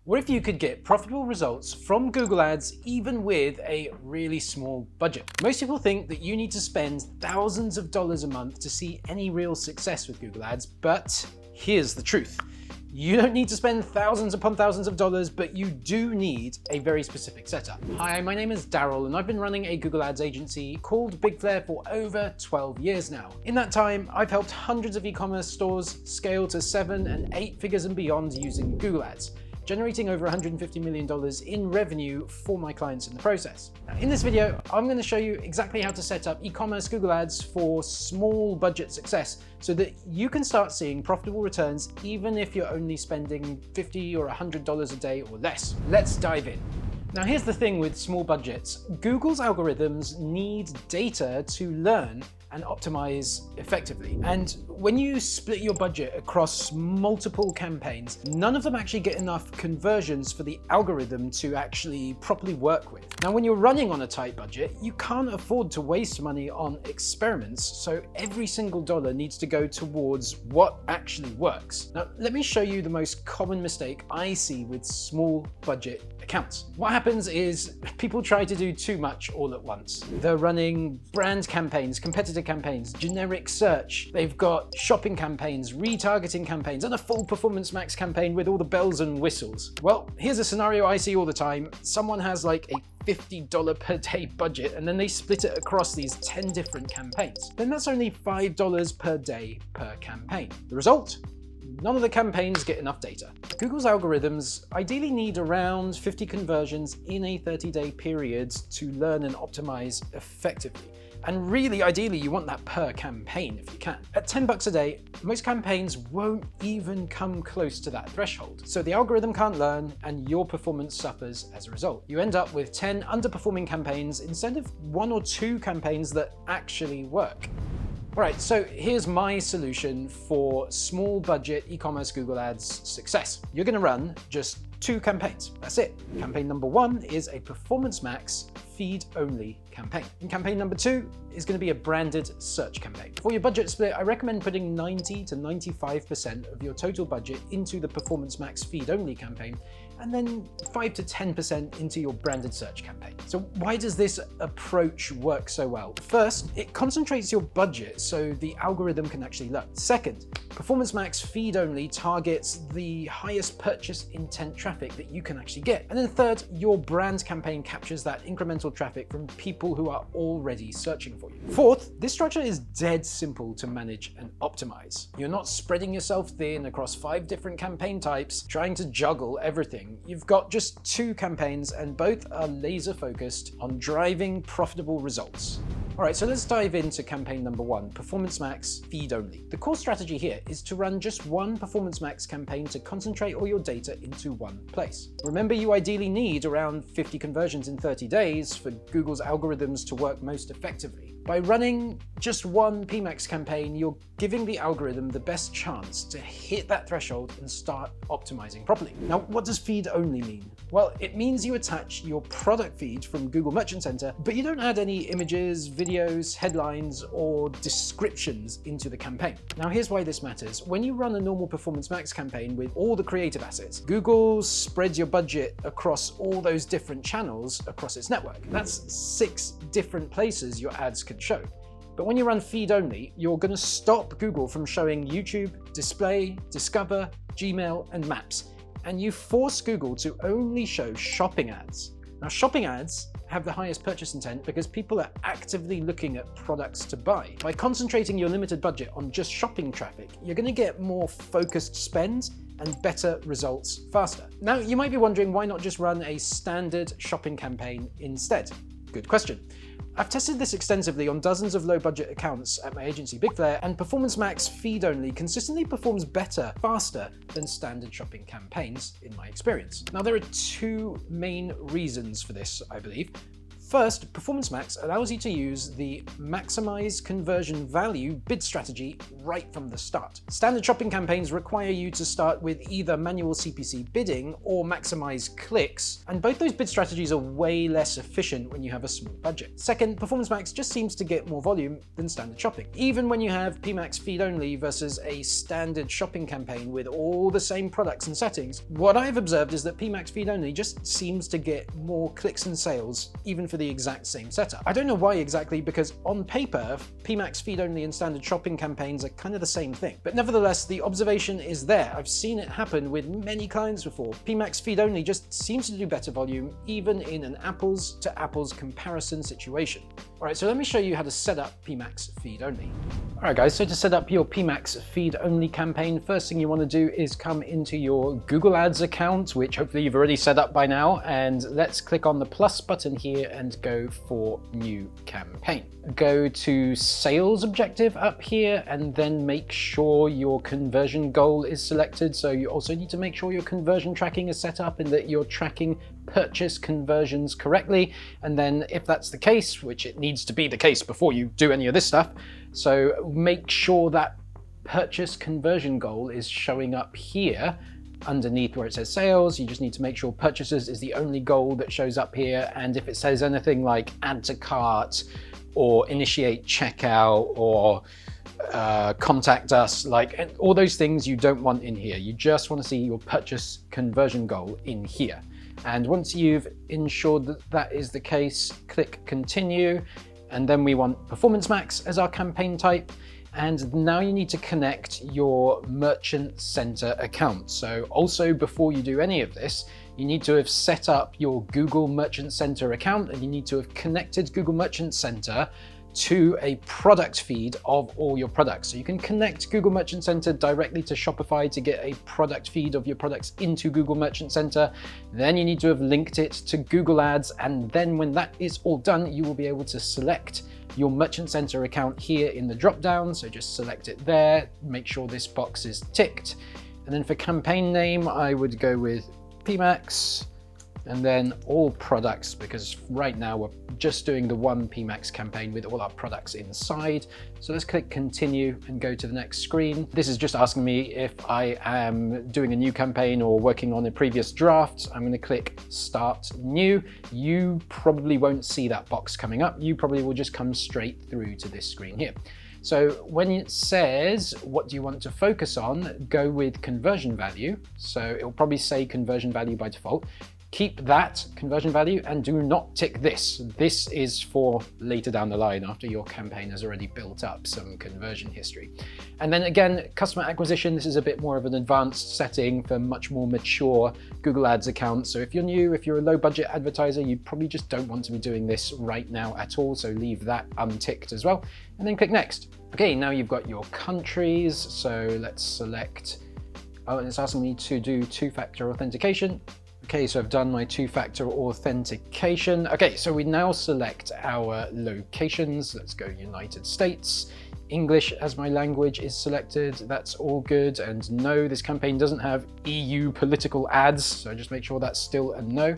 What if you could get profitable results from Google Ads even with a really small budget? Most people think that you need to spend thousands of dollars a month to see any real success with Google Ads, but here's the truth. You don't need to spend thousands upon thousands of dollars, but you do need a very specific setup. Hi, my name is Daryl, and I've been running a Google Ads agency called Big Flare for over 12 years now. In that time, I've helped hundreds of e-commerce stores scale to 7 and 8 figures and beyond using Google Ads, generating over $150 million in revenue for my clients in the process. Now, in this video, I'm going to show you exactly how to set up e-commerce Google Ads for small budget success so that you can start seeing profitable returns even if you're only spending $50 or $100 a day or less. Let's dive in. Now, here's the thing with small budgets. Google's algorithms need data to learn and optimize effectively. And when you split your budget across multiple campaigns, none of them actually get enough conversions for the algorithm to actually properly work with. Now, when you're running on a tight budget, you can't afford to waste money on experiments, so every single dollar needs to go towards what actually works. Now, let me show you the most common mistake I see with small budget accounts. What happens is people try to do too much all at once. They're running brand campaigns, competitor campaigns, generic search. They've got shopping campaigns, retargeting campaigns, and a full Performance Max campaign with all the bells and whistles. Well, here's a scenario I see all the time. Someone has like a $50 per day budget, and then they split it across these 10 different campaigns. Then that's only $5 per day per campaign. The result? None of the campaigns get enough data. Google's algorithms ideally need around 50 conversions in a 30-day period to learn and optimize effectively. And really, ideally, you want that per campaign if you can. At $10 a day, most campaigns won't even come close to that threshold. So the algorithm can't learn and your performance suffers as a result. You end up with 10 underperforming campaigns instead of 1 or 2 campaigns that actually work. All right, so here's my solution for small budget e-commerce Google Ads success. You're gonna run just 2 campaigns, that's it. Campaign number 1 is a Performance Max feed-only campaign. And campaign number 2 is going to be a branded search campaign. For your budget split, I recommend putting 90 to 95% of your total budget into the Performance Max feed-only campaign, and then 5 to 10% into your branded search campaign. So why does this approach work so well? First, it concentrates your budget so the algorithm can actually learn. Second, Performance Max feed-only targets the highest purchase intent traffic that you can actually get. And then third, your brand campaign captures that incremental traffic from people who are already searching for you. Fourth, this structure is dead simple to manage and optimize. You're not spreading yourself thin across 5 different campaign types, trying to juggle everything. You've got just 2 campaigns and both are laser focused on driving profitable results. All right, so let's dive into campaign number 1, Performance Max feed only. The core strategy here is to run just 1 Performance Max campaign to concentrate all your data into one place. Remember, you ideally need around 50 conversions in 30 days for Google's algorithms to work most effectively. By running just 1 PMax campaign, you're giving the algorithm the best chance to hit that threshold and start optimizing properly. Now, what does feed only mean? Well, it means you attach your product feed from Google Merchant Center, but you don't add any images, videos, headlines, or descriptions into the campaign. Now, here's why this matters. When you run a normal Performance Max campaign with all the creative assets, Google spreads your budget across all those different channels across its network. That's 6 different places your ads can show. But when you run feed only, you're going to stop Google from showing YouTube, Display, Discover, Gmail, and Maps. And you force Google to only show shopping ads. Now, shopping ads have the highest purchase intent because people are actively looking at products to buy. By concentrating your limited budget on just shopping traffic, you're going to get more focused spend and better results faster. Now, you might be wondering, why not just run a standard shopping campaign instead? Good question. I've tested this extensively on dozens of low-budget accounts at my agency Big Flare, and Performance Max feed-only consistently performs better, faster than standard shopping campaigns in my experience. Now, there are 2 main reasons for this, I believe. First, Performance Max allows you to use the maximize conversion value bid strategy right from the start. Standard shopping campaigns require you to start with either manual CPC bidding or maximize clicks, and both those bid strategies are way less efficient when you have a small budget. Second, Performance Max just seems to get more volume than standard shopping. Even when you have PMax feed only versus a standard shopping campaign with all the same products and settings, what I've observed is that PMax feed only just seems to get more clicks and sales even for the exact same setup. I don't know why exactly, because on paper, PMax feed only and standard shopping campaigns are kind of the same thing. But nevertheless, the observation is there. I've seen it happen with many clients before. PMax feed only just seems to do better volume, even in an apples to apples comparison situation. All right, so let me show you how to set up PMax feed only. All right, guys, so to set up your PMax feed only campaign, first thing you want to do is come into your Google Ads account, which hopefully you've already set up by now, and let's click on the plus button here and go for new campaign. Go to sales objective up here and then make sure your conversion goal is selected. So you also need to make sure your conversion tracking is set up and that you're tracking purchase conversions correctly. And then if that's the case, which it needs to be the case before you do any of this stuff, so make sure that purchase conversion goal is showing up here underneath where it says sales. You just need to make sure purchases is the only goal that shows up here. And if it says anything like add to cart or initiate checkout or contact us, like all those things you don't want in here. You just want to see your purchase conversion goal in here. And once you've ensured that that is the case, click continue. And then we want Performance Max as our campaign type. And now you need to connect your Merchant Center account. So also before you do any of this, you need to have set up your Google Merchant Center account, and you need to have connected Google Merchant Center to a product feed of all your products. So you can connect Google Merchant Center directly to Shopify to get a product feed of your products into Google Merchant Center. Then you need to have linked it to Google Ads. And then when that is all done, you will be able to select your Merchant Center account here in the drop down. So just select it there, make sure this box is ticked. And then for campaign name, I would go with PMax and then all products, because right now we're just doing the one PMax campaign with all our products inside. So let's click continue and go to the next screen. This is just asking me if I am doing a new campaign or working on a previous draft. I'm going to click start new. You probably won't see that box coming up. You probably will just come straight through to this screen here. So when it says, what do you want to focus on? Go with conversion value. So it will probably say conversion value by default. Keep that conversion value and do not tick this. This is for later down the line after your campaign has already built up some conversion history. And then again, customer acquisition, this is a bit more of an advanced setting for much more mature Google Ads accounts. So if you're new, if you're a low budget advertiser, you probably just don't want to be doing this right now at all. So leave that unticked as well, and then click next. Okay, now you've got your countries. So let's select, oh, and it's asking me to do two-factor authentication. Okay, so I've done my two-factor authentication. Okay, so we now select our locations. Let's go United States. English as my language is selected. That's all good. And no, this campaign doesn't have EU political ads. So just make sure that's still a no.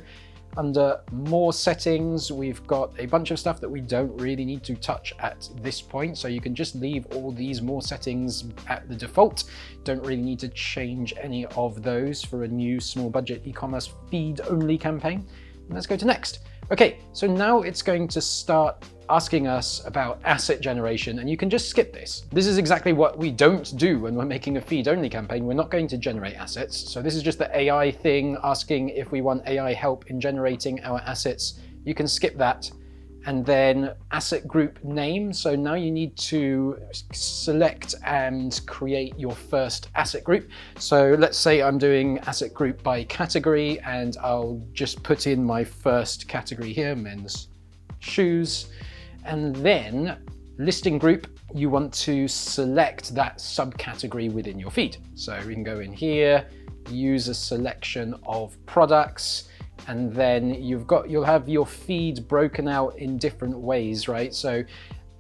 Under more settings, we've got a bunch of stuff that we don't really need to touch at this point. So you can just leave all these more settings at the default. Don't really need to change any of those for a new small budget e-commerce feed only campaign. And let's go to next. Okay, so now it's going to start asking us about asset generation, and you can just skip this. This is exactly what we don't do when we're making a feed-only campaign. We're not going to generate assets. So this is just the AI thing asking if we want AI help in generating our assets. You can skip that. And then asset group name. So now you need to select and create your first asset group. So let's say I'm doing asset group by category, and I'll just put in my first category here, men's shoes. And then listing group, you want to select that subcategory within your feed. So we can go in here, use a selection of products, and then you'll have your feed broken out in different ways, right? So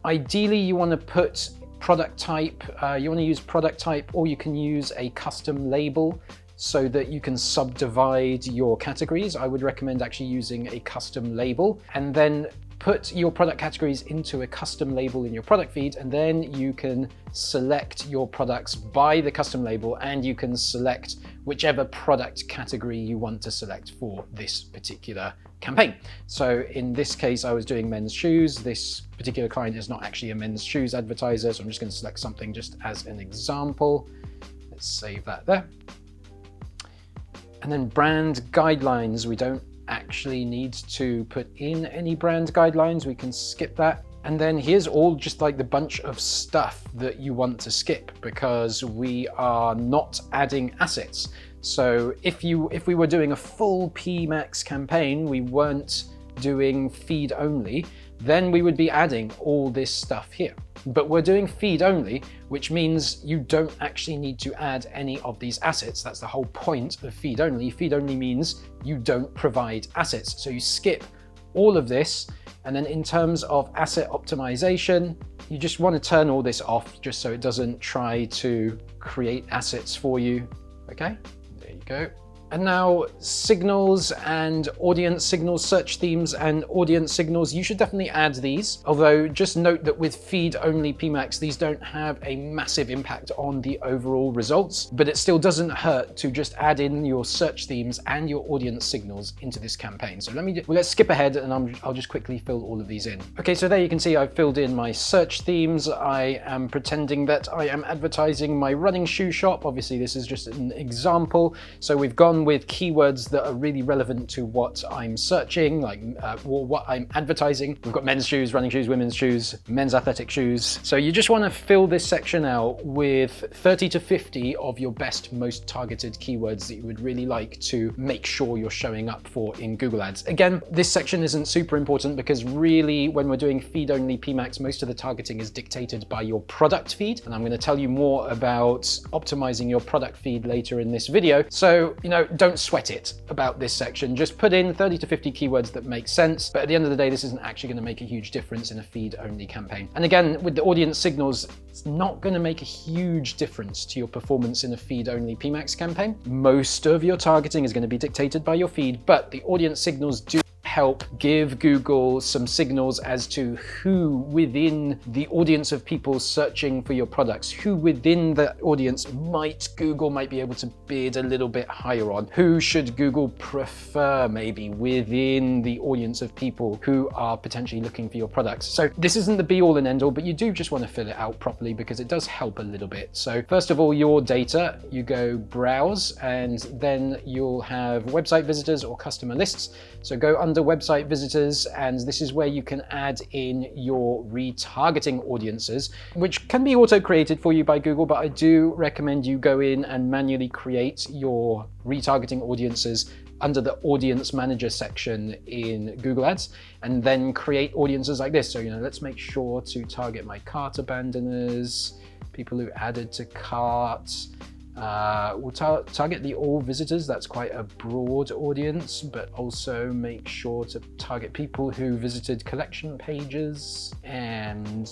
ideally you want to put product type, you want to use product type, or you can use a custom label so that you can subdivide your categories. I would recommend actually using a custom label. And then put your product categories into a custom label in your product feed, and then you can select your products by the custom label, and you can select whichever product category you want to select for this particular campaign. So in this case, I was doing men's shoes. This particular client is not actually a men's shoes advertiser, so I'm just going to select something just as an example. Let's save that there. And then brand guidelines, we don't actually need to put in any brand guidelines, we can skip that. And then here's all just like the bunch of stuff that you want to skip, because we are not adding assets. So if we were doing a full PMax campaign, we weren't doing feed only, then we would be adding all this stuff here. But we're doing feed only, which means you don't actually need to add any of these assets. That's the whole point of feed only. Feed only means you don't provide assets. So you skip all of this. And then in terms of asset optimization, you just want to turn all this off just so it doesn't try to create assets for you. Okay, there you go. And now signals and audience signals, search themes and audience signals, you should definitely add these. Although just note that with feed only PMax, these don't have a massive impact on the overall results, but it still doesn't hurt to just add in your search themes and your audience signals into this campaign. So let's skip ahead and I'll just quickly fill all of these in. Okay, so there you can see I've filled in my search themes. I am pretending that I am advertising my running shoe shop. Obviously this is just an example. So we've gone with keywords that are really relevant to what I'm searching, like what I'm advertising. We've got men's shoes, running shoes, women's shoes, men's athletic shoes. So you just want to fill this section out with 30 to 50 of your best, most targeted keywords that you would really like to make sure you're showing up for in Google Ads. Again, this section isn't super important because really when we're doing feed only PMax, most of the targeting is dictated by your product feed. And I'm going to tell you more about optimizing your product feed later in this video. So, don't sweat it about this section. Just put in 30 to 50 keywords that make sense. But at the end of the day, this isn't actually going to make a huge difference in a feed only campaign. And again, with the audience signals, it's not going to make a huge difference to your performance in a feed only PMax campaign. Most of your targeting is going to be dictated by your feed, but the audience signals do help give Google some signals as to who within the audience of people searching for your products, who within the audience Google might be able to bid a little bit higher on, who should Google prefer maybe within the audience of people who are potentially looking for your products. So this isn't the be all and end all, but you do just want to fill it out properly because it does help a little bit. So first of all, your data, you go browse, and then you'll have website visitors or customer lists. So go under website visitors, and this is where you can add in your retargeting audiences, which can be auto-created for you by Google, but I do recommend you go in and manually create your retargeting audiences under the audience manager section in Google Ads, and then create audiences like this. So, let's make sure to target my cart abandoners, people who added to carts. We'll target the all visitors. That's quite a broad audience, but also make sure to target people who visited collection pages and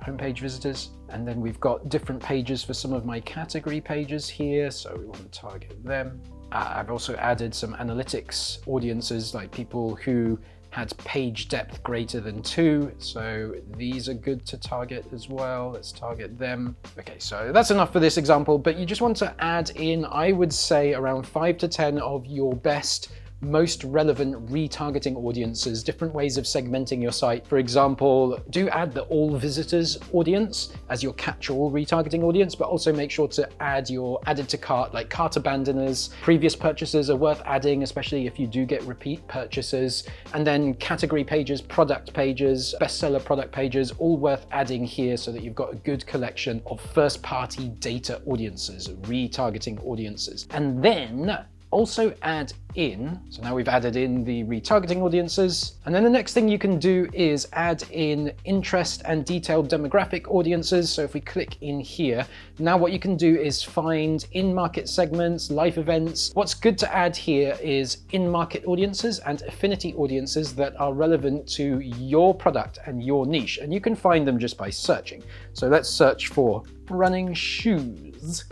homepage visitors. And then we've got different pages for some of my category pages here, so we want to target them. I've also added some analytics audiences, like people who had page depth greater than 2. So these are good to target as well. Let's target them. Okay, so that's enough for this example, but you just want to add in, I would say, around 5 to 10 of your best, most relevant retargeting audiences, different ways of segmenting your site. For example, do add the all visitors audience as your catch-all retargeting audience, but also make sure to add your added to cart, like cart abandoners. Previous purchases are worth adding, especially if you do get repeat purchases. And then category pages, product pages, bestseller product pages, all worth adding here so that you've got a good collection of first-party data audiences, retargeting audiences. And then also add in, so now we've added in the retargeting audiences, and then the next thing you can do is add in interest and detailed demographic audiences. So if we click in here, now what you can do is find in-market segments, life events. What's good to add here is in-market audiences and affinity audiences that are relevant to your product and your niche, and you can find them just by searching. So let's search for running shoes.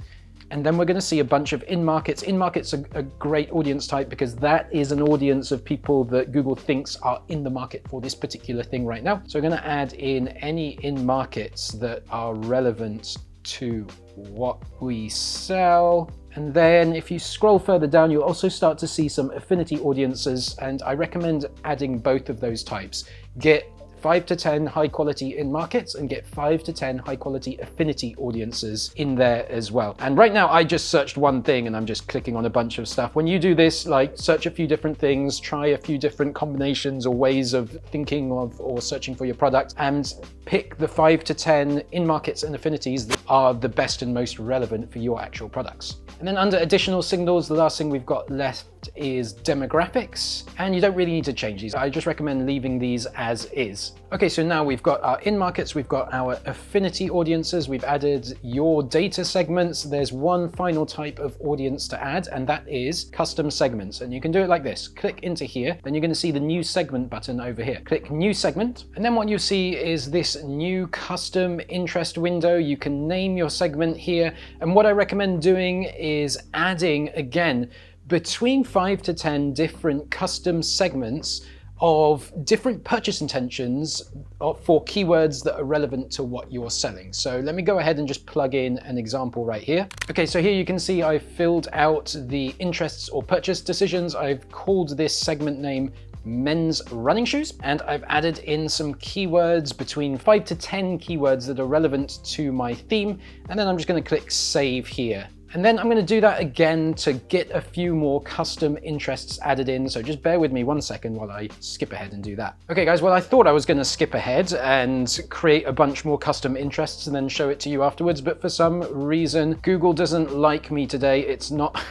And then we're going to see a bunch of in-markets. In-markets are a great audience type because that is an audience of people that Google thinks are in the market for this particular thing right now. So we're going to add in any in-markets that are relevant to what we sell. And then if you scroll further down, you'll also start to see some affinity audiences, and I recommend adding both of those types. Get 5 to 10 high quality in markets and get 5 to 10 high quality affinity audiences in there as well. And right now I just searched one thing and I'm just clicking on a bunch of stuff. When you do this, like search a few different things, try a few different combinations or ways of thinking of or searching for your product, and pick the 5 to 10 in markets and affinities that are the best and most relevant for your actual products. And then under additional signals, the last thing we've got left is demographics, and you don't really need to change these. I just recommend leaving these as is. Okay, so now we've got our in markets, we've got our affinity audiences, we've added your data segments. There's one final type of audience to add, and that is custom segments. And you can do it like this. Click into here, then you're going to see the new segment button over here. Click new segment, and then what you see is this new custom interest window. You can name your segment here, and what I recommend doing is adding, again, between 5 to 10 different custom segments of different purchase intentions for keywords that are relevant to what you're selling. So let me go ahead and just plug in an example right here. Okay, so here you can see I've filled out the interests or purchase decisions. I've called this segment name men's running shoes, and I've added in some keywords, between 5 to 10 keywords that are relevant to my theme. And then I'm just going to click save here. And then I'm going to do that again to get a few more custom interests added in. So just bear with me 1 second while I skip ahead and do that. Okay guys, well I thought I was going to skip ahead and create a bunch more custom interests and then show it to you afterwards. But for some reason, Google doesn't like me today. It's not,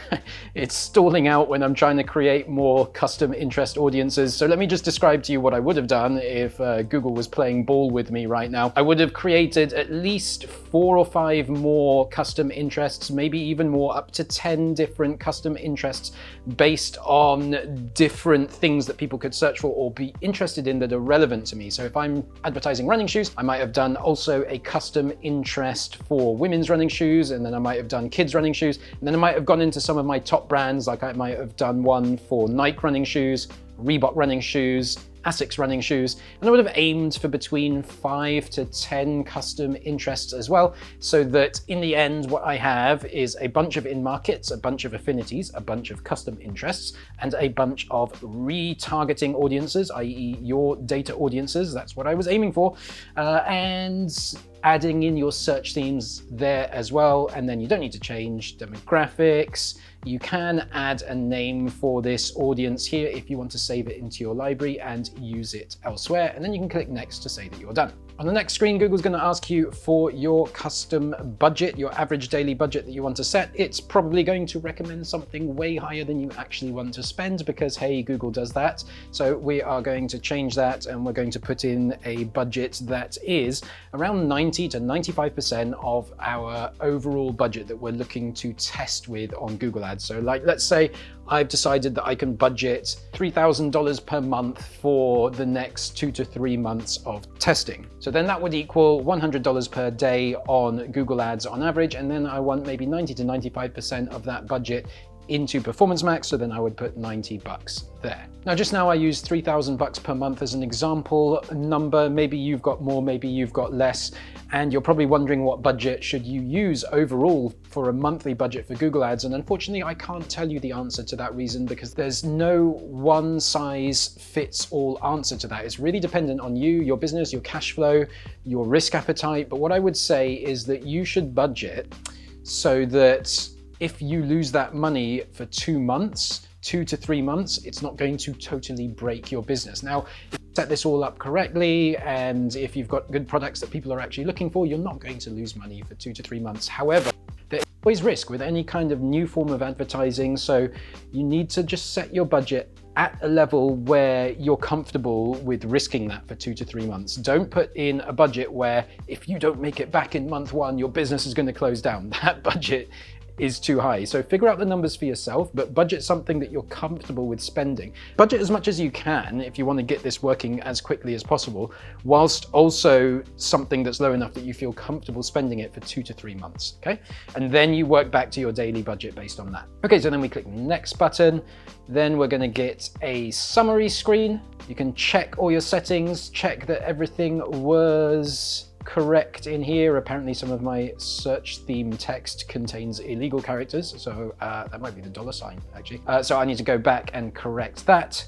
it's stalling out when I'm trying to create more custom interest audiences. So let me just describe to you what I would have done if Google was playing ball with me right now. I would have created at least 4 or 5 more custom interests, maybe even more, up to 10 different custom interests based on different things that people could search for or be interested in that are relevant to me. So if I'm advertising running shoes, I might have done also a custom interest for women's running shoes, and then I might have done kids running shoes, and then I might have gone into some of my top brands, like I might have done one for Nike running shoes, Reebok running shoes, Asics running shoes, and I would have aimed for between 5 to 10 custom interests as well, so that in the end what I have is a bunch of in-markets, a bunch of affinities, a bunch of custom interests, and a bunch of retargeting audiences, i.e. your data audiences. That's what I was aiming for, and adding in your search themes there as well. And then you don't need to change demographics. You can add a name for this audience here if you want to save it into your library and use it elsewhere. And then you can click next to say that you're done. On the next screen, Google's going to ask you for your custom budget, your average daily budget that you want to set. It's probably going to recommend something way higher than you actually want to spend because, hey, Google does that. So we are going to change that, and we're going to put in a budget that is around 90 to 95% of our overall budget that we're looking to test with on Google Ads. So like, let's say I've decided that I can budget $3,000 per month for the next 2 to 3 months of testing. So then that would equal $100 per day on Google Ads on average. And then I want maybe 90 to 95% of that budget into Performance Max, so then I would put $90 there. Now, just now I used $3,000 per month as an example number. Maybe you've got more, maybe you've got less, and you're probably wondering what budget should you use overall for a monthly budget for Google Ads. And unfortunately, I can't tell you the answer to that reason because there's no one size fits all answer to that. It's really dependent on you, your business, your cash flow, your risk appetite. But what I would say is that you should budget so that if you lose that money for 2 months, 2 to 3 months, it's not going to totally break your business. Now, if you set this all up correctly, and if you've got good products that people are actually looking for, you're not going to lose money for 2 to 3 months. However, there's always risk with any kind of new form of advertising. So you need to just set your budget at a level where you're comfortable with risking that for 2 to 3 months. Don't put in a budget where if you don't make it back in month 1, your business is going to close down. That budget is too high. So figure out the numbers for yourself, but budget something that you're comfortable with spending. Budget as much as you can if you want to get this working as quickly as possible, whilst also something that's low enough that you feel comfortable spending it for 2 to 3 months, okay? And then you work back to your daily budget based on that. Okay, so then we click next button. Then we're going to get a summary screen. You can check all your settings, check that everything was correct in here. Apparently some of my search theme text contains illegal characters, so that might be the $ actually. So I need to go back and correct that.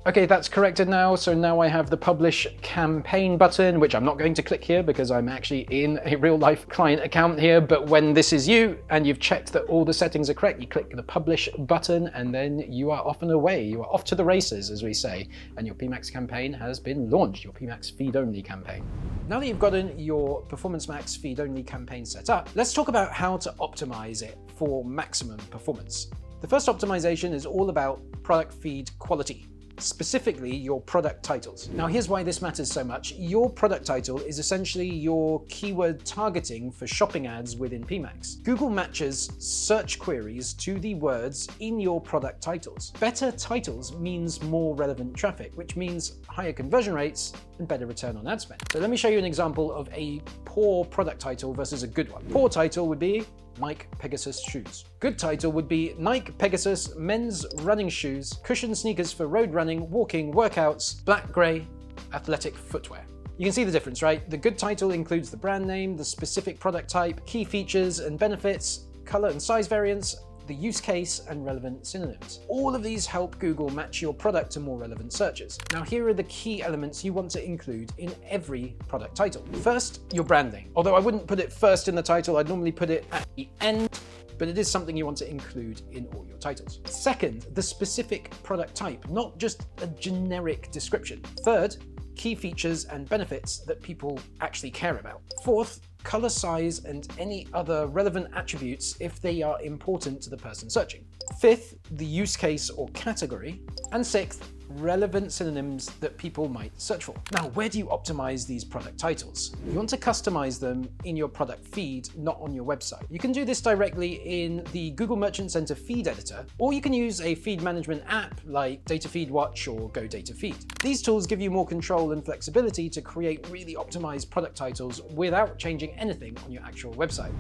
Okay, that's corrected now. So now I have the publish campaign button, which I'm not going to click here because I'm actually in a real life client account here. But when this is you and you've checked that all the settings are correct, you click the publish button and then you are off and away. You are off to the races, as we say, and your PMax campaign has been launched, your PMax feed only campaign. Now that you've gotten your Performance Max feed only campaign set up, let's talk about how to optimize it for maximum performance. The first optimization is all about product feed quality, specifically your product titles. Now here's why this matters so much. Your product title is essentially your keyword targeting for shopping ads within PMax. Google matches search queries to the words in your product titles. Better titles means more relevant traffic, which means higher conversion rates and better return on ad spend. So let me show you an example of a poor product title versus a good one. Poor title would be Nike Pegasus shoes. Good title would be Nike Pegasus men's running shoes, cushioned sneakers for road running, walking, workouts, black grey, athletic footwear. You can see the difference, right? The good title includes the brand name, the specific product type, key features and benefits, color and size variants, the use case, and relevant synonyms. All of these help Google match your product to more relevant searches. Now here are the key elements you want to include in every product title. First, your brand name. Although I wouldn't put it first in the title, I'd normally put it at the end, but it is something you want to include in all your titles. Second, the specific product type, not just a generic description. Third, key features and benefits that people actually care about. Fourth, color, size, and any other relevant attributes if they are important to the person searching. Fifth, the use case or category. And sixth, relevant synonyms that people might search for. Now, where do you optimize these product titles? You want to customize them in your product feed, not on your website. You can do this directly in the Google Merchant Center feed editor, or you can use a feed management app like Data Feed Watch or Go Data Feed. These tools give you more control and flexibility to create really optimized product titles without changing anything on your actual website.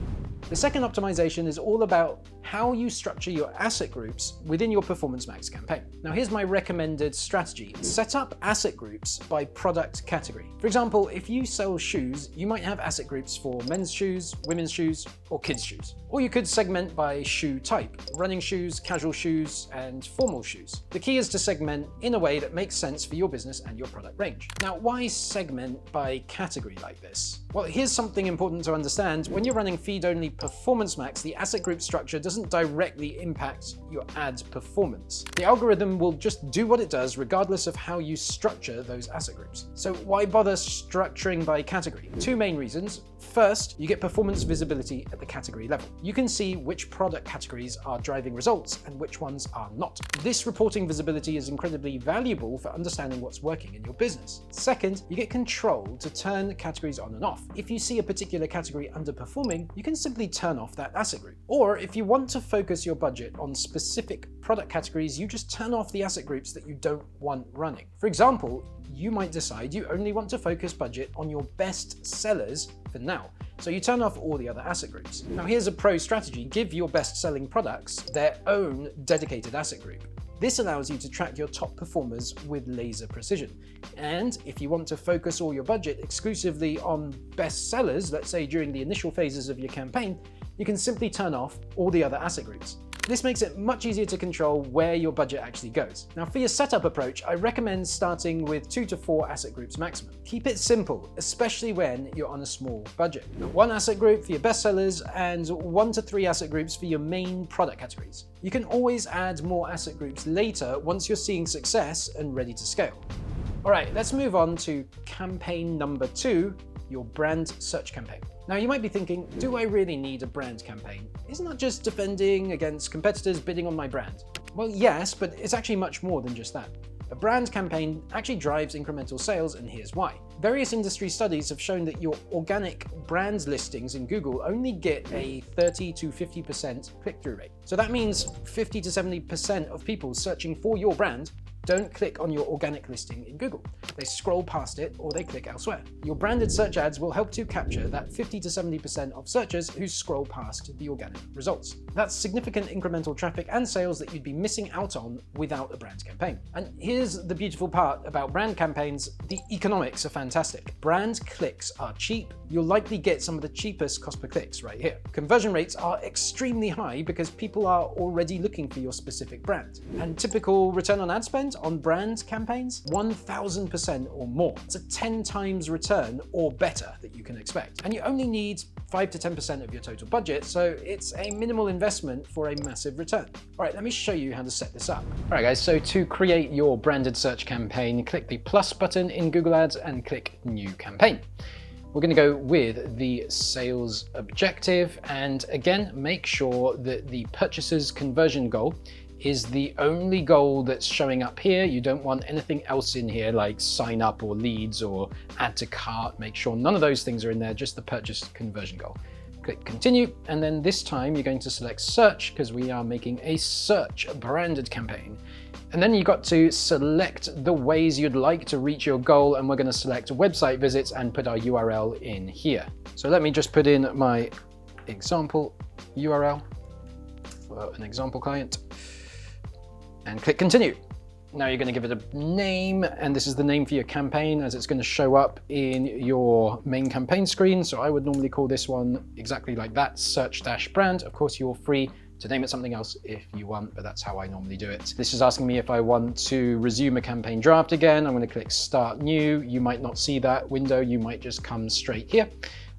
The second optimization is all about how you structure your asset groups within your Performance Max campaign. Now here's my recommended strategy. Set up asset groups by product category. For example, if you sell shoes, you might have asset groups for men's shoes, women's shoes, or kids' shoes. Or you could segment by shoe type, running shoes, casual shoes, and formal shoes. The key is to segment in a way that makes sense for your business and your product range. Now, why segment by category like this? Well, here's something important to understand. When you're running feed-only Performance Max, the asset group structure doesn't directly impact your ad performance. The algorithm will just do what it does regardless of how you structure those asset groups. So why bother structuring by category? Two main reasons. First, you get performance visibility at the category level. You can see which product categories are driving results and which ones are not. This reporting visibility is incredibly valuable for understanding what's working in your business. Second, you get control to turn categories on and off. If you see a particular category underperforming, you can simply turn off that asset group. Or if you want to focus your budget on specific product categories, you just turn off the asset groups that you don't want running. For example, you might decide you only want to focus budget on your best sellers for now. So you turn off all the other asset groups. Now here's a pro strategy. Give your best selling products their own dedicated asset group. This allows you to track your top performers with laser precision. And if you want to focus all your budget exclusively on best sellers, let's say during the initial phases of your campaign, you can simply turn off all the other asset groups. This makes it much easier to control where your budget actually goes. Now for your setup approach, I recommend starting with 2 to 4 asset groups maximum. Keep it simple, especially when you're on a small budget. 1 asset group for your best sellers and 1 to 3 asset groups for your main product categories. You can always add more asset groups later once you're seeing success and ready to scale. All right, let's move on to campaign number 2, your brand search campaign. Now you might be thinking, do I really need a brand campaign? Isn't that just defending against competitors bidding on my brand? Well, yes, but it's actually much more than just that. A brand campaign actually drives incremental sales, and here's why. Various industry studies have shown that your organic brand listings in Google only get a 30 to 50% click-through rate. So that means 50 to 70% of people searching for your brand don't click on your organic listing in Google. They scroll past it or they click elsewhere. Your branded search ads will help to capture that 50 to 70% of searchers who scroll past the organic results. That's significant incremental traffic and sales that you'd be missing out on without a brand campaign. And here's the beautiful part about brand campaigns: the economics are fantastic. Brand clicks are cheap. You'll likely get some of the cheapest cost per clicks right here. Conversion rates are extremely high because people are already looking for your specific brand. And typical return on ad spend on brand campaigns, 1000% or more. It's a 10 times return or better that you can expect. And you only need 5 to 10% of your total budget, so it's a minimal investment for a massive return. All right, let me show you how to set this up. All right guys, so to create your branded search campaign, click the plus button in Google Ads and click New Campaign. We're going to go with the sales objective, and again, make sure that the purchaser's conversion goal is the only goal that's showing up here. You don't want anything else in here like sign up or leads or add to cart. Make sure none of those things are in there, just the purchase conversion goal. Click continue, and then this time you're going to select search because we are making a search branded campaign. And then you've got to select the ways you'd like to reach your goal, and we're going to select website visits and put our URL in here. So let me just put in my example URL for an example client and click continue. Now you're going to give it a name, and this is the name for your campaign as it's going to show up in your main campaign screen. So I would normally call this one exactly like that, search-brand. Of course, you're free to name it something else if you want, but that's how I normally do it. This is asking me if I want to resume a campaign draft again. I'm going to click start new. You might not see that window. You might just come straight here.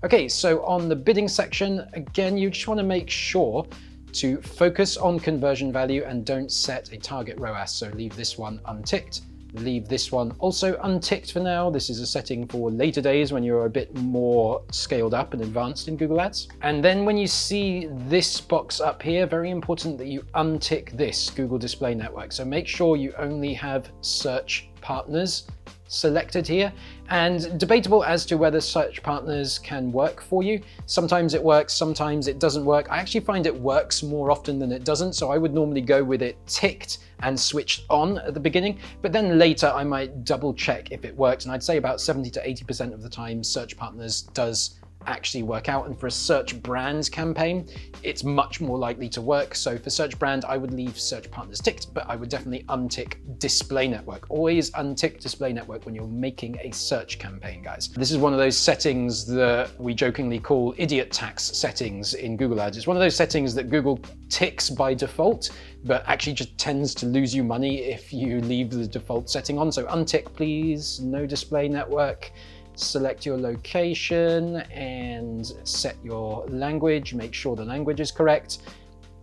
Okay, so on the bidding section, again, you just want to make sure to focus on conversion value and don't set a target ROAS. So leave this one unticked. Leave this one also unticked for now. This is a setting for later days when you're a bit more scaled up and advanced in Google Ads. And then when you see this box up here, very important that you untick this Google Display Network. So make sure you only have search partners selected here, and debatable as to whether search partners can work for you. Sometimes it works, sometimes it doesn't work. I actually find it works more often than it doesn't, so I would normally go with it ticked and switched on at the beginning, but then later I might double check if it works, and I'd say about 70 to 80% of the time search partners does actually work out. And for a search brand campaign, it's much more likely to work. So for search brand, I would leave search partners ticked, but I would definitely untick display network. Always untick display network when you're making a search campaign, guys. This is one of those settings that we jokingly call idiot tax settings in Google Ads. It's one of those settings that Google ticks by default, but actually just tends to lose you money if you leave the default setting on. So untick, please, no display network. Select your location and set your language. Make sure the language is correct.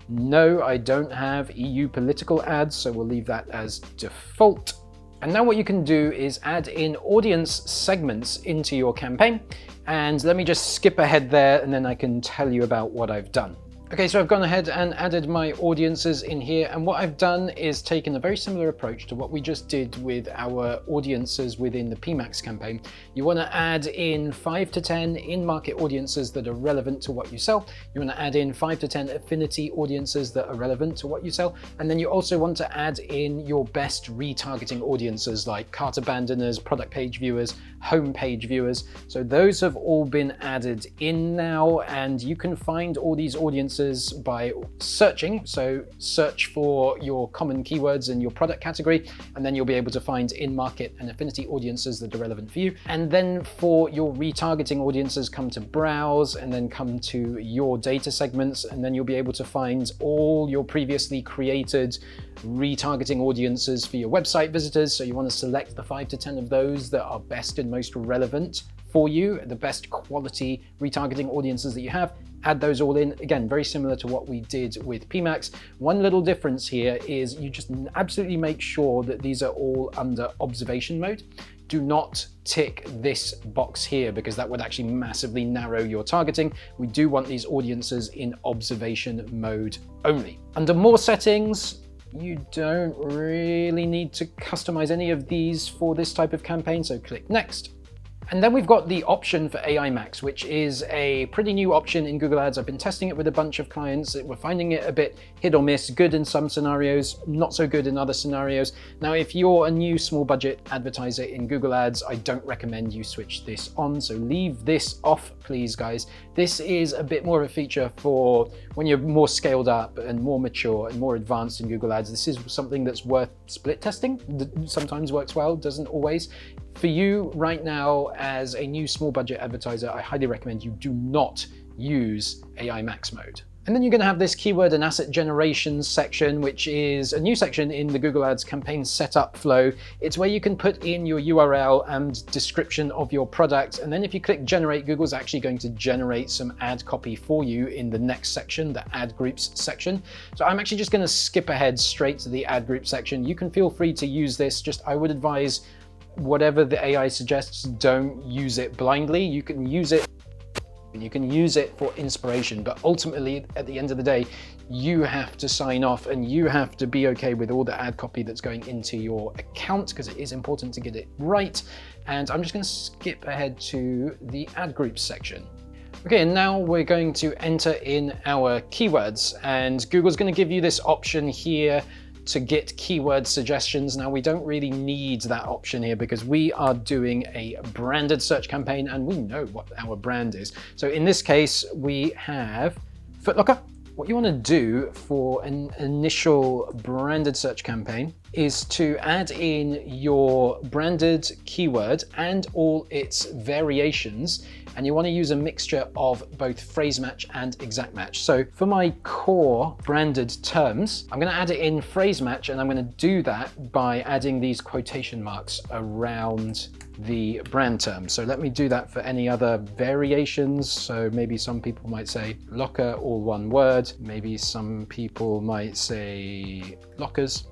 No, I don't have EU political ads, so we'll leave that as default. And now what you can do is add in audience segments into your campaign. And let me just skip ahead there, and then I can tell you about what I've done. Okay, so I've gone ahead and added my audiences in here, and what I've done is taken a very similar approach to what we just did with our audiences within the PMax campaign. You want to add in 5 to 10 in-market audiences that are relevant to what you sell. You want to add in 5 to 10 affinity audiences that are relevant to what you sell, and then you also want to add in your best retargeting audiences like cart abandoners, product page viewers, home page viewers. So those have all been added in now, and you can find all these audiences by searching. So search for your common keywords in your product category, and then you'll be able to find in-market and affinity audiences that are relevant for you. And then for your retargeting audiences, come to browse and then come to your data segments, and then you'll be able to find all your previously created retargeting audiences for your website visitors. So you want to select the 5 to 10 of those that are best and most relevant for you, the best quality retargeting audiences that you have. Add those all in. Again, very similar to what we did with PMax. One little difference here is you just absolutely make sure that these are all under observation mode. Do not tick this box here because that would actually massively narrow your targeting. We do want these audiences in observation mode only. Under more settings, you don't really need to customize any of these for this type of campaign, so click Next. And then we've got the option for AI Max, which is a pretty new option in Google Ads. I've been testing it with a bunch of clients. We're finding it a bit hit or miss, good in some scenarios, not so good in other scenarios. Now, if you're a new small budget advertiser in Google Ads, I don't recommend you switch this on. So leave this off, please, guys. This is a bit more of a feature for when you're more scaled up and more mature and more advanced in Google Ads. This is something that's worth split testing. Sometimes works well, doesn't always. For you right now, as a new small budget advertiser, I highly recommend you do not use AI Max mode. And then you're going to have this keyword and asset generation section, which is a new section in the Google Ads campaign setup flow. It's where you can put in your URL and description of your product. And then if you click generate, Google's actually going to generate some ad copy for you in the next section, the ad groups section. So I'm actually just going to skip ahead straight to the ad group section. You can feel free to use this. Just I would advise whatever the AI suggests, don't use it blindly. You can use it for inspiration, but ultimately at the end of the day, you have to sign off and you have to be okay with all the ad copy that's going into your account, because it is important to get it right. And I'm just going to skip ahead to the ad groups section. Okay, and now we're going to enter in our keywords, and Google's going to give you this option here to get keyword suggestions. Now, we don't really need that option here because we are doing a branded search campaign and we know what our brand is. So in this case, we have Foot Locker. What you want to do for an initial branded search campaign is to add in your branded keyword and all its variations. And you want to use a mixture of both phrase match and exact match. So for my core branded terms, I'm going to add it in phrase match, and I'm going to do that by adding these quotation marks around the brand term. So let me do that for any other variations. So maybe some people might say locker, all one word. Maybe some people might say lockers.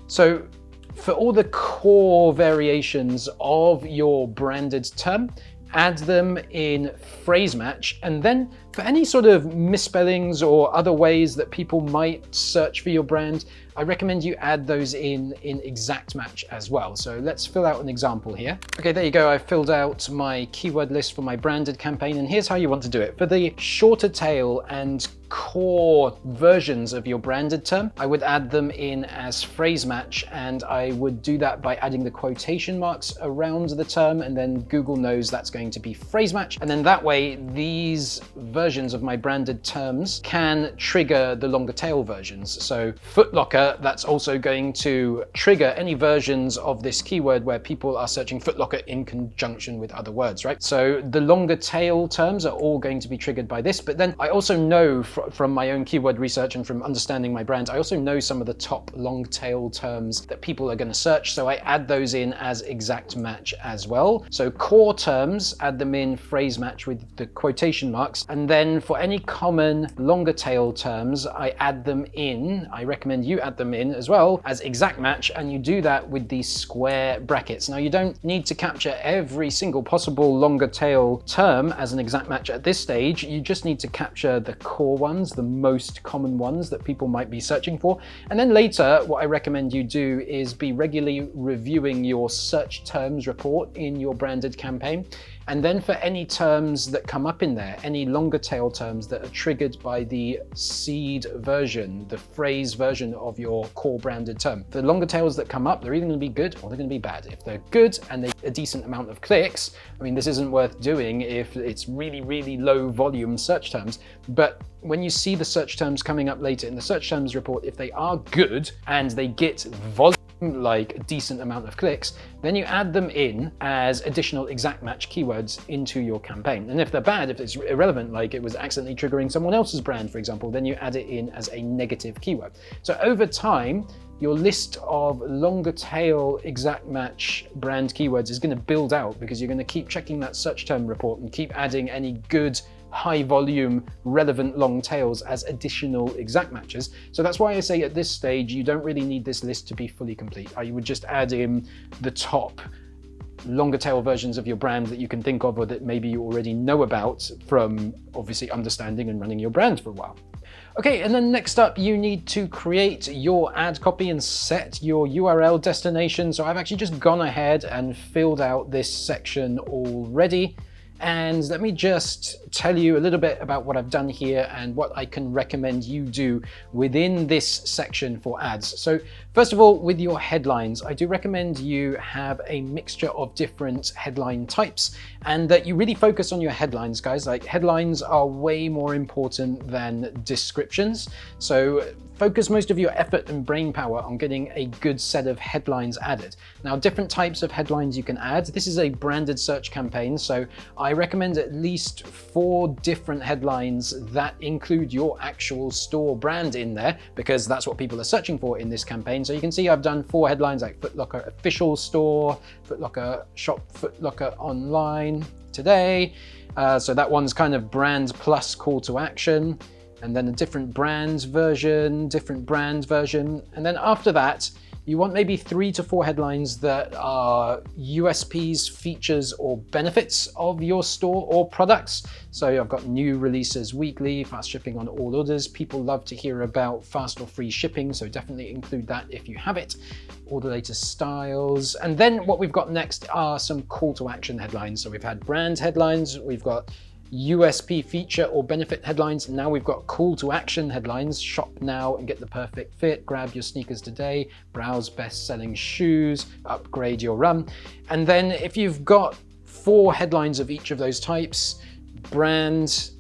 So for all the core variations of your branded term, add them in phrase match, and then for any sort of misspellings or other ways that people might search for your brand, I recommend you add those in exact match as well. So let's fill out an example here. Okay, there you go. I filled out my keyword list for my branded campaign, and here's how you want to do it. For the shorter tail and core versions of your branded term, I would add them in as phrase match, and I would do that by adding the quotation marks around the term, and then Google knows that's going to be phrase match. And then that way, these versions of my branded terms can trigger the longer tail versions. So Foot Locker, that's also going to trigger any versions of this keyword where people are searching Foot Locker in conjunction with other words, right? So the longer tail terms are all going to be triggered by this, but then I also know from my own keyword research and from understanding my brand, I also know some of the top long tail terms that people are going to search. So I add those in as exact match as well. So core terms, add them in phrase match with the quotation marks. And then for any common longer tail terms, I add them in. I recommend you add them in as well as exact match. And you do that with these square brackets. Now, you don't need to capture every single possible longer tail term as an exact match at this stage. You just need to capture the core ones, the most common ones that people might be searching for. And then later, what I recommend you do is be regularly reviewing your search terms report in your branded campaign. And then for any terms that come up in there, any longer tail terms that are triggered by the seed version, the phrase version of your core branded term, the longer tails that come up, they're either going to be good or they're going to be bad. If they're good and they a decent amount of clicks, I mean, this isn't worth doing if it's really, really low volume search terms. But when you see the search terms coming up later in the search terms report, if they are good and they get volume, like a decent amount of clicks, then you add them in as additional exact match keywords into your campaign. And if they're bad, if it's irrelevant, like it was accidentally triggering someone else's brand, for example, then you add it in as a negative keyword. So over time, your list of longer tail exact match brand keywords is going to build out, because you're going to keep checking that search term report and keep adding any good high volume relevant long tails as additional exact matches. So that's why I say at this stage you don't really need this list to be fully complete. You would just add in the top longer tail versions of your brand that you can think of, or that maybe you already know about from obviously understanding and running your brand for a while. Okay, and then next up, you need to create your ad copy and set your URL destination. So I've actually just gone ahead and filled out this section already. And let me just tell you a little bit about what I've done here and what I can recommend you do within this section for ads. So first of all, with your headlines, I do recommend you have a mixture of different headline types and that you really focus on your headlines, guys. Like, headlines are way more important than descriptions. So focus most of your effort and brain power on getting a good set of headlines added. Now, different types of headlines you can add. This is a branded search campaign, so I recommend at least 4 different headlines that include your actual store brand in there, because that's what people are searching for in this campaign. So you can see I've done 4 headlines like Foot Locker official store, Foot Locker shop, Foot Locker online today. So that one's kind of brand plus call to action. And then a different brand version, And then after that, you want maybe 3 to 4 headlines that are USPs, features, or benefits of your store or products. So I've got new releases weekly, fast shipping on all orders. People love to hear about fast or free shipping, so definitely include that if you have it. All the latest styles. And then what we've got next are some call to action headlines. So we've had brand headlines, we've got USP, feature or benefit headlines. Now we've got call to action headlines: shop now and get the perfect fit, grab your sneakers today, browse best selling shoes, upgrade your run. And then if you've got 4 headlines of each of those types, brand,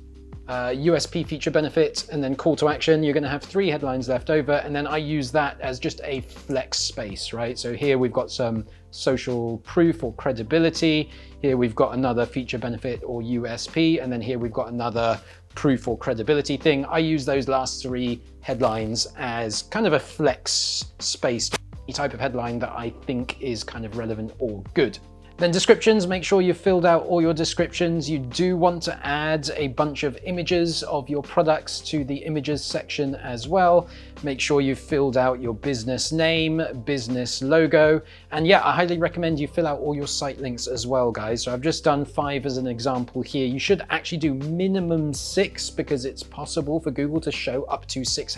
USP, feature, benefit, and then call to action, you're going to have 3 headlines left over. And then I use that as just a flex space, right? So here we've got some social proof or credibility. Here we've got another feature, benefit, or USP. And then here we've got another proof or credibility thing. I use those last 3 headlines as kind of a flex space type of headline that I think is kind of relevant or good. Then descriptions, make sure you've filled out all your descriptions. You do want to add a bunch of images of your products to the images section as well. Make sure you've filled out your business name, business logo. And yeah, I highly recommend you fill out all your site links as well, guys. So I've just done 5 as an example here. You should actually do minimum 6 because it's possible for Google to show up to 6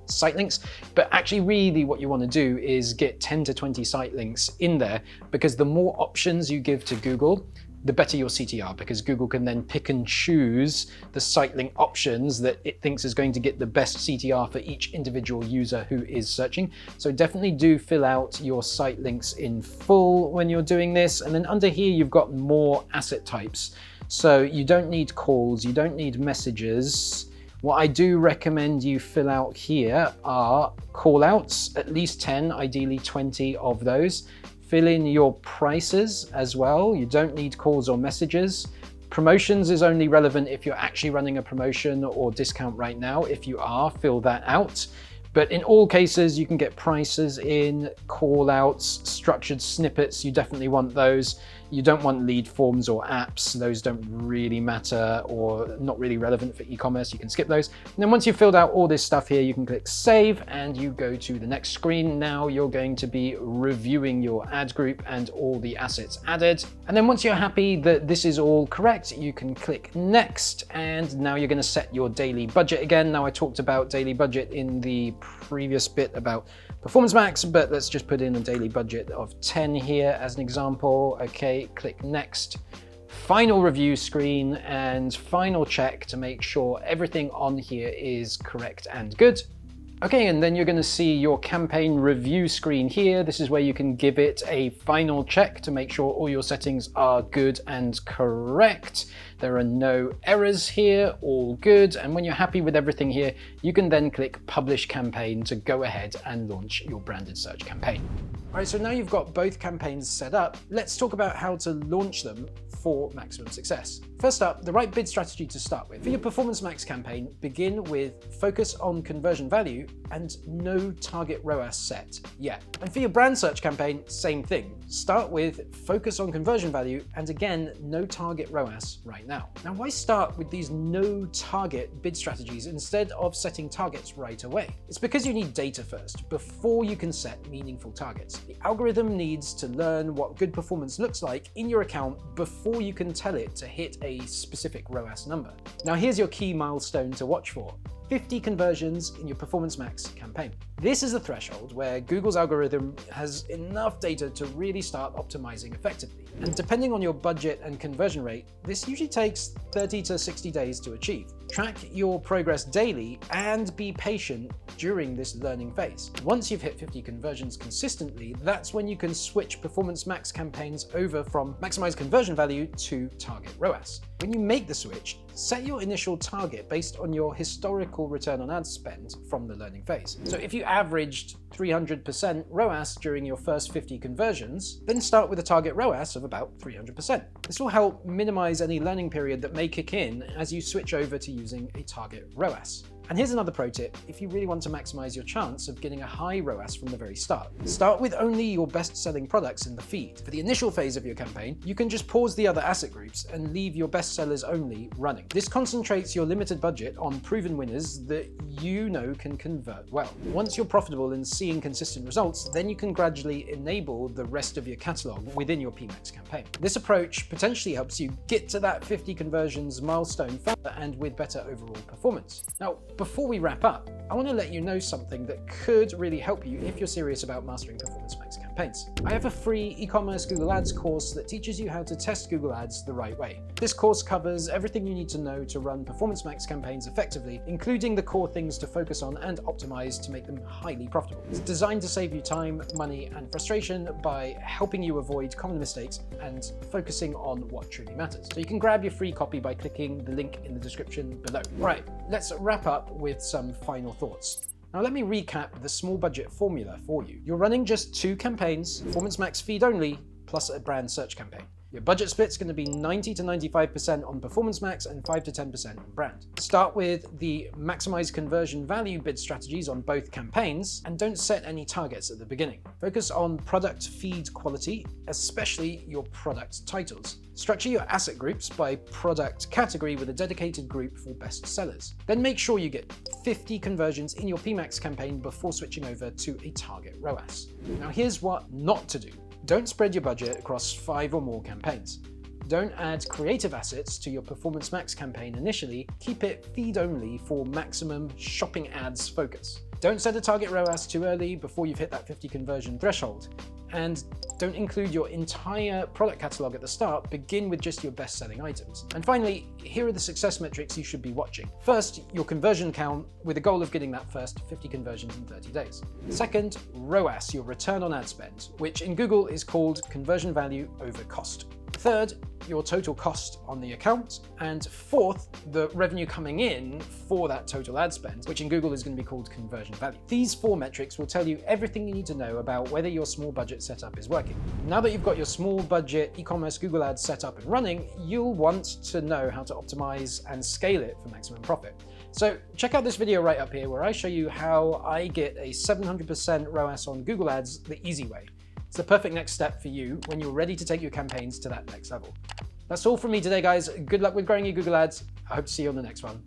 site links. But actually really what you want to do is get 10 to 20 site links in there, because the more options you give to Google, the better your CTR, because Google can then pick and choose the site link options that it thinks is going to get the best CTR for each individual user who is searching. So definitely do fill out your site links in full when you're doing this. And then under here, you've got more asset types. So you don't need calls, you don't need messages. What I do recommend you fill out here are call outs, at least 10, ideally 20 of those. Fill in your prices as well. You don't need calls or messages. Promotions is only relevant if you're actually running a promotion or discount right now. If you are, fill that out. But in all cases, you can get prices in, call outs, structured snippets. You definitely want those. You don't want lead forms or apps. Those don't really matter or not really relevant for e-commerce. You can skip those. And then once you've filled out all this stuff here, you can click save and you go to the next screen. Now you're going to be reviewing your ad group and all the assets added. And then once you're happy that this is all correct, you can click next. And now you're going to set your daily budget again. Now I talked about daily budget in the previous bit about Performance Max, but let's just put in a daily budget of 10 here as an example. Okay, click next. Final review screen and final check to make sure everything on here is correct and good. Okay, and then you're going to see your campaign review screen here. This is where you can give it a final check to make sure all your settings are good and correct. There are no errors here, all good. And when you're happy with everything here, you can then click Publish Campaign to go ahead and launch your branded search campaign. All right, so now you've got both campaigns set up, let's talk about how to launch them for maximum success. First up, the right bid strategy to start with. For your Performance Max campaign, begin with focus on conversion value and no target ROAS set yet. And for your brand search campaign, same thing. Start with focus on conversion value and again, no target ROAS right now. Now, why start with these no target bid strategies instead of setting targets right away? It's because you need data first before you can set meaningful targets. The algorithm needs to learn what good performance looks like in your account before before you can tell it to hit a specific ROAS number. Now here's your key milestone to watch for: 50 conversions in your Performance Max campaign. This is the threshold where Google's algorithm has enough data to really start optimizing effectively. And depending on your budget and conversion rate, this usually takes 30 to 60 days to achieve. Track your progress daily and be patient during this learning phase. Once you've hit 50 conversions consistently, that's when you can switch Performance Max campaigns over from maximize conversion value to target ROAS. When you make the switch, set your initial target based on your historical return on ad spend from the learning phase. So if you averaged 300% ROAS during your first 50 conversions, then start with a target ROAS of about 300%. This will help minimize any learning period that may kick in as you switch over to using a target ROAS. And here's another pro tip if you really want to maximize your chance of getting a high ROAS from the very start. Start with only your best-selling products in the feed. For the initial phase of your campaign, you can just pause the other asset groups and leave your best sellers only running. This concentrates your limited budget on proven winners that you know can convert well. Once you're profitable and seeing consistent results, then you can gradually enable the rest of your catalog within your PMax campaign. This approach potentially helps you get to that 50 conversions milestone faster and with better overall performance. Now, before we wrap up, I want to let you know something that could really help you if you're serious about mastering Performance Max campaigns. I have a free e-commerce Google Ads course that teaches you how to test Google Ads the right way. This course covers everything you need to know to run Performance Max campaigns effectively, including the core things to focus on and optimize to make them highly profitable. It's designed to save you time, money, and frustration by helping you avoid common mistakes and focusing on what truly matters. So you can grab your free copy by clicking the link in the description below. Right, let's wrap up with some final thoughts. Now let me recap the small budget formula for you. You're running just 2 campaigns, Performance Max feed only, plus a brand search campaign. Your budget split's going to be 90 to 95% on Performance Max and 5 to 10% on brand. Start with the maximize conversion value bid strategies on both campaigns and don't set any targets at the beginning. Focus on product feed quality, especially your product titles. Structure your asset groups by product category with a dedicated group for best sellers. Then make sure you get 50 conversions in your PMax campaign before switching over to a target ROAS. Now here's what not to do. Don't spread your budget across 5 or more campaigns. Don't add creative assets to your Performance Max campaign initially. Keep it feed only for maximum shopping ads focus. Don't set a target ROAS too early before you've hit that 50 conversion threshold. And don't include your entire product catalog at the start, begin with just your best-selling items. And finally, here are the success metrics you should be watching. First, your conversion count with a goal of getting that first 50 conversions in 30 days. Second, ROAS, your return on ad spend, which in Google is called conversion value over cost. Third, your total cost on the account. And fourth, the revenue coming in for that total ad spend, which in Google is going to be called conversion value. These 4 metrics will tell you everything you need to know about whether your small budget setup is working. Now that you've got your small budget e-commerce Google Ads set up and running, you'll want to know how to optimize and scale it for maximum profit. So check out this video right up here where I show you how I get a 700% ROAS on Google Ads the easy way. It's the perfect next step for you when you're ready to take your campaigns to that next level. That's all from me today, guys. Good luck with growing your Google Ads. I hope to see you on the next one.